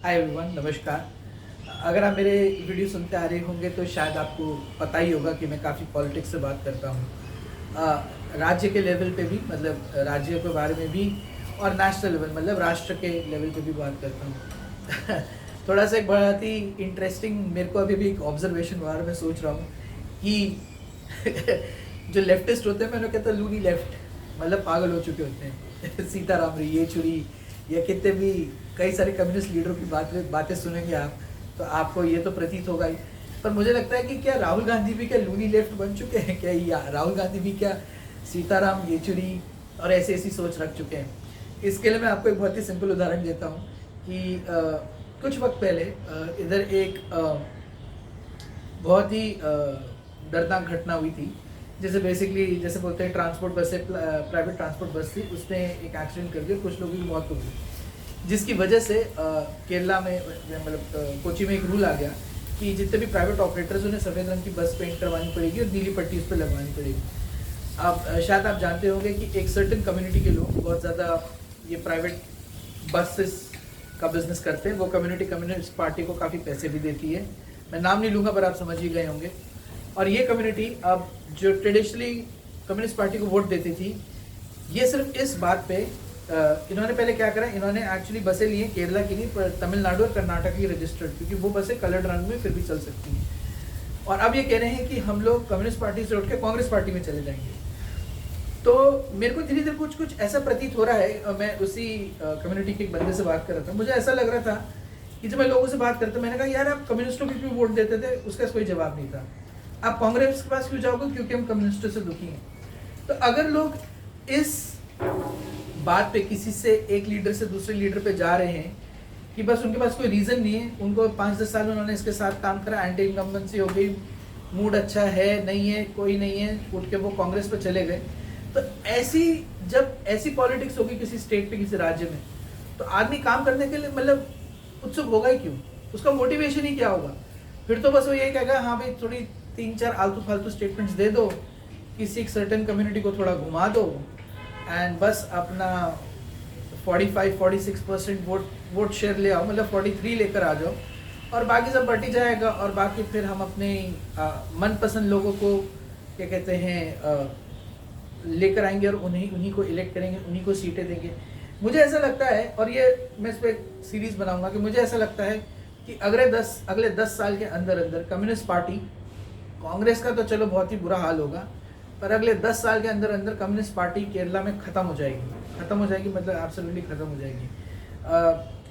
Hi everyone, नमस्कार। अगर आप मेरे वीडियो सुनते आ रहे होंगे तो शायद आपको पता ही होगा कि मैं काफ़ी पॉलिटिक्स से बात करता हूँ। राज्य के लेवल पे भी, मतलब राज्य के बारे में भी, और नेशनल लेवल मतलब राष्ट्र के लेवल पे भी बात करता हूँ। थोड़ा सा एक बहुत ही इंटरेस्टिंग, मेरे को अभी भी एक ऑब्जर्वेशन हुआ और मैं सोच रहा हूँ कि जो लेफ्टिस्ट होते हैं, मैं उन्हें कहता हूँ लूनी लेफ्ट, मतलब पागल हो चुके होते हैं। सीताराम येचुरी या कितने भी कई सारे कम्युनिस्ट लीडरों की बातें सुनेंगे आप, तो आपको ये तो प्रतीत होगा ही। पर मुझे लगता है कि क्या राहुल गांधी भी क्या लूनी लेफ्ट बन चुके हैं क्या, या राहुल गांधी भी क्या सीताराम येचुरी और ऐसी ऐसी सोच रख चुके हैं। इसके लिए मैं आपको एक बहुत ही सिंपल उदाहरण देता हूँ कि कुछ वक्त पहले इधर एक बहुत ही दर्दनाक घटना हुई थी। जैसे बेसिकली जैसे बोलते हैं ट्रांसपोर्ट बस से, प्राइवेट ट्रांसपोर्ट बस थी, उसने एक एक्सीडेंट कर दिया, कुछ लोगों की मौत हो गई, जिसकी वजह से केरला में मतलब कोची में एक रूल आ गया कि जितने भी प्राइवेट ऑपरेटर्स उन्हें सफ़ेद रंग की बस पेंट करवानी पड़ेगी और नीली पट्टी उस पर लगवानी पड़ेगी। अब शायद आप जानते होंगे कि एक सर्टेन कम्युनिटी के लोग बहुत ज़्यादा ये प्राइवेट बसेस का बिजनेस करते हैं। वो कम्युनिटी कम्युनिस्ट पार्टी को काफ़ी पैसे भी देती है, मैं नाम नहीं लूँगा पर आप समझ ही गए होंगे। और ये कम्युनिटी अब जो ट्रेडिशनली कम्युनिस्ट पार्टी को वोट देती थी, ये सिर्फ इस बात पे इन्होंने पहले क्या करा, इन्होंने एक्चुअली बसें ली हैं केरला की नहीं पर तमिलनाडु और कर्नाटक की रजिस्टर्ड, क्योंकि वो बसें कलर्ड रंग में फिर भी चल सकती हैं। और अब ये कह रहे हैं कि हम लोग कम्युनिस्ट पार्टी से उठ के कांग्रेस पार्टी में चले जाएंगे। तो मेरे को धीरे धीरे कुछ कुछ ऐसा प्रतीत हो रहा है। मैं उसी कम्युनिटी के एक बंदे से बात कर रहा था, मुझे ऐसा लग रहा था कि जब मैं लोगों से बात करता, मैंने कहा यार आप कम्युनिस्टों को क्यों वोट देते थे, उसका कोई जवाब नहीं था। आप कांग्रेस के पास क्यों जाओगे, क्योंकि हम कम्युनिस्टों से दुखी हैं। तो अगर लोग इस बात पे किसी से एक लीडर से दूसरे लीडर पे जा रहे हैं कि बस उनके पास कोई रीज़न नहीं है, उनको 5-10 साल उन्होंने इसके साथ काम करा, एंटी इनकम्बेंसी हो गई, मूड अच्छा है नहीं है, कोई नहीं है, उठ के वो कांग्रेस पे चले गए। तो जब ऐसी पॉलिटिक्स होगी किसी स्टेट पे, किसी राज्य में, तो आदमी काम करने के लिए मतलब उत्सुक होगा ही क्यों, उसका मोटिवेशन ही क्या होगा। फिर तो बस वो ये कहेगा हाँ भाई थोड़ी 3-4 आलतू फालतू स्टेटमेंट्स दे दो, किसी एक सर्टेन कम्युनिटी को थोड़ा घुमा दो, एंड बस अपना 45-46% वोट शेयर ले आओ, मतलब 43 लेकर आ जाओ, और बाकी सब बटी जाएगा। और बाकी फिर हम अपने मनपसंद लोगों को क्या कहते हैं लेकर आएंगे और उन्हीं को इलेक्ट करेंगे, उन्हीं को सीटें देंगे। मुझे ऐसा लगता है, और ये मैं इस पर एक सीरीज़ बनाऊंगा, कि मुझे ऐसा लगता है कि अगले 10 साल के अंदर अंदर कम्युनिस्ट पार्टी, कांग्रेस का तो चलो बहुत ही बुरा हाल होगा, पर अगले 10 साल के अंदर अंदर कम्युनिस्ट पार्टी केरला में ख़त्म हो जाएगी, मतलब एब्सोल्युटली ख़त्म हो जाएगी।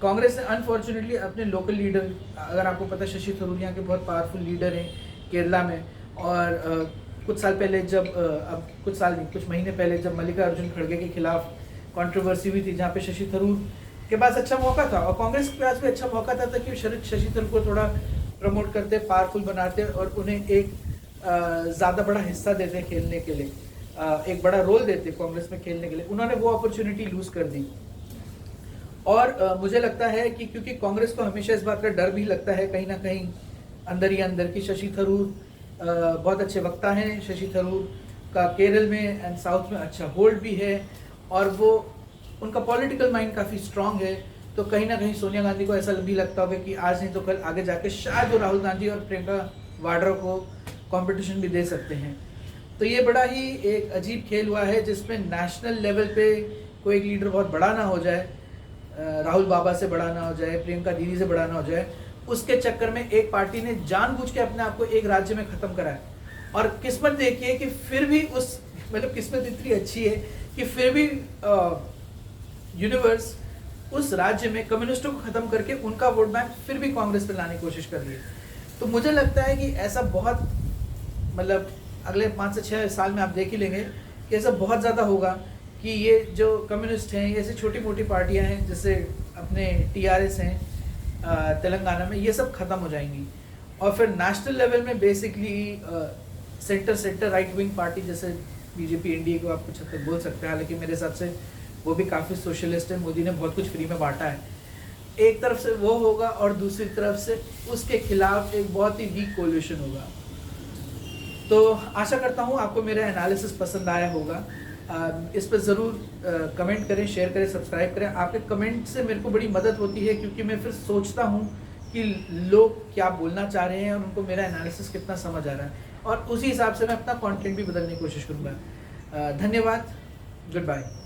कांग्रेस ने अनफॉर्चुनेटली अपने लोकल लीडर, अगर आपको पता है शशि थरूर यहाँ के बहुत पावरफुल लीडर हैं केरला में, और कुछ साल पहले जब अब कुछ साल नहीं, कुछ महीने पहले जब मल्लिकार्जुन खड़गे के खिलाफ कंट्रोवर्सी हुई थी, जहाँ पे शशि थरूर के पास अच्छा मौका था और कांग्रेस के पास भी अच्छा मौका था कि शशि थरूर को थोड़ा प्रमोट करते, पावरफुल बनाते और उन्हें एक ज़्यादा बड़ा हिस्सा देते खेलने के लिए, एक बड़ा रोल देते कांग्रेस में खेलने के लिए। उन्होंने वो अपॉर्चुनिटी लूज़ कर दी। और मुझे लगता है कि क्योंकि कांग्रेस को हमेशा इस बात का डर भी लगता है कहीं ना कहीं अंदर ही अंदर, कि शशि थरूर बहुत अच्छे वक्ता हैं, शशि थरूर का केरल में एंड साउथ में अच्छा होल्ड भी है, और वो उनका पॉलिटिकल माइंड काफ़ी स्ट्रांग है। तो कहीं ना कहीं सोनिया गांधी को ऐसा भी लगता होगा कि आज नहीं तो कल आगे जाके शायद वो राहुल गांधी और प्रियंका वाड्रा को कंपटीशन भी दे सकते हैं। तो ये बड़ा ही एक अजीब खेल हुआ है, जिसमें नेशनल लेवल पे कोई एक लीडर बहुत बड़ा ना हो जाए, राहुल बाबा से बड़ा ना हो जाए, प्रियंका दीदी से बड़ा ना हो जाए, उसके चक्कर में एक पार्टी ने जानबूझ के अपने आप को एक राज्य में ख़त्म करा है। और किस्मत देखिए कि फिर भी मतलब किस्मत इतनी अच्छी है कि फिर भी यूनिवर्स उस राज्य में कम्युनिस्टों को ख़त्म करके उनका वोट बैंक फिर भी कांग्रेस पे लाने की कोशिश कर रही है। तो मुझे लगता है कि ऐसा बहुत, मतलब अगले 5 से 6 साल में आप देख ही लेंगे कि ऐसा बहुत ज़्यादा होगा कि ये जो कम्युनिस्ट हैं, ऐसी छोटी मोटी पार्टियां हैं जैसे अपने TRS हैं तेलंगाना में, ये सब ख़त्म हो जाएंगी। और फिर नेशनल लेवल में basically centre right wing party जैसे बीजेपी, एनडीए को आप कुछ हद तक बोल सकते हैं, हालांकि मेरे हिसाब से वो भी काफ़ी सोशलिस्ट है, मोदी ने बहुत कुछ फ्री में बांटा है। एक तरफ से वो होगा और दूसरी तरफ से उसके खिलाफ एक बहुत ही वीक कोलिशन होगा। तो आशा करता हूँ आपको मेरा एनालिसिस पसंद आया होगा। इस पर ज़रूर कमेंट करें, शेयर करें, सब्सक्राइब करें। आपके कमेंट से मेरे को बड़ी मदद होती है, क्योंकि मैं फिर सोचता हूँ कि लोग क्या बोलना चाह रहे हैं और उनको मेरा एनालिसिस कितना समझ आ रहा है, और उसी हिसाब से मैं अपना कंटेंट भी बदलने की कोशिश करूँगा। धन्यवाद, गुड बाय।